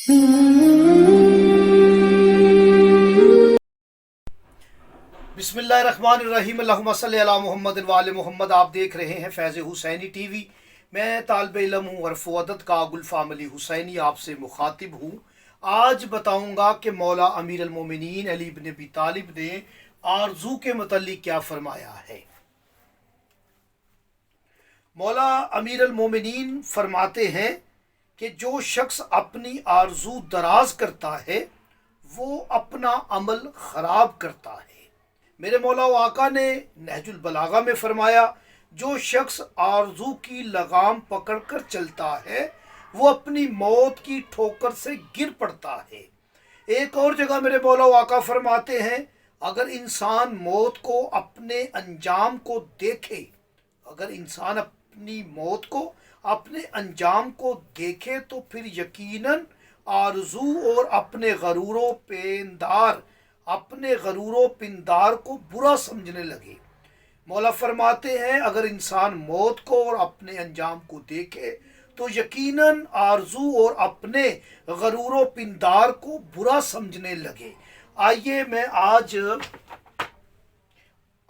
बिस्मिल्लाहिर्रहमानिर्रहीम। अल्लाहुम्मा सल्ली अला मुहम्मद व आले मुहम्मद। आप देख रहे हैं फैज़ हुसैनी टीवी। मैं तालिब इल्म हूँ हरफ़ अदद का गुलफ़ाम अली हुसैनी आपसे मुखातिब हूँ। आज बताऊँगा कि मौला अमीर अल-मोमिनीन अली इब्न अबी तालिब ने आरज़ू के मुतल्लिक़ क्या फ़रमाया है। मौला अमीर अल-मोमिनीन फरमाते हैं कि जो शख्स अपनी आरज़ू दराज करता है वो अपना अमल ख़राब करता है। मेरे मौला व आका ने नहजुल बलागा में फरमाया, जो शख्स आरज़ू की लगाम पकड़कर चलता है वो अपनी मौत की ठोकर से गिर पड़ता है। एक और जगह मेरे मौला व आका फरमाते हैं, अगर इंसान मौत को अपने अंजाम को देखे, अगर इंसान अपनी मौत को अपने अंजाम को देखे तो फिर यकीनन आरज़ू और अपने गरूरो पिंदार को बुरा समझने लगे। मौला फरमाते हैं, अगर इंसान मौत को और अपने अंजाम को देखे तो यकीनन आरज़ू और अपने गरूरो पिंदार को बुरा समझने लगे। आइए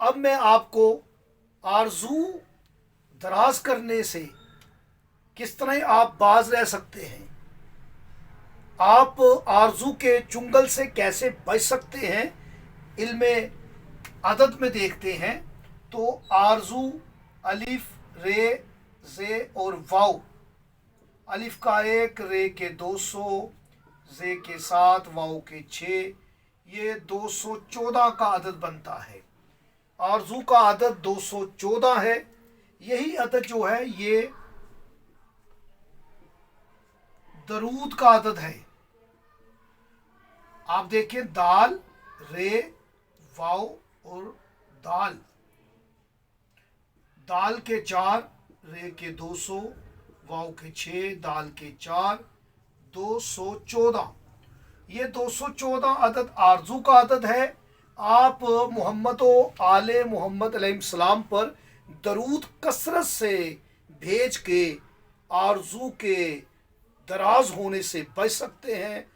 अब मैं आपको आरज़ू दराज करने से किस तरह आप बाज रह सकते हैं, आप आरज़ू के चुंगल से कैसे बच सकते हैं, इल्मे अदद में देखते हैं। तो आरज़ू अलिफ, रे, जे और वाव, अलिफ का 1, रे के 200, जे के 7, वाव के 6, ये 214 का अदद बनता है। आरज़ू का अदद 214 है। यही अदद जो है ये दरूद का अदद है। आप देखें, दाल, रे, वाव और दाल, दाल के 4, रे के 200, वाव के 6, दाल के 4, 214। ये 214 अदद आरज़ू का अदद है। आप मोहम्मद व आले मोहम्मद अलैहिस्सलाम पर दरूद कसरत से भेज के आरज़ू के दराज होने से बच सकते हैं।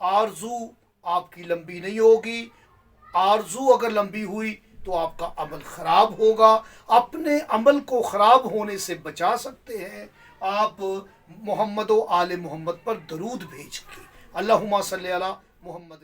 आरज़ू आपकी लंबी नहीं होगी। आरज़ू अगर लंबी हुई तो आपका अमल ख़राब होगा। अपने अमल को ख़राब होने से बचा सकते हैं आप मोहम्मद व आले मोहम्मद पर दरूद भेज के। अल्लाहुम्मा सल्ली अला मुहम्मद।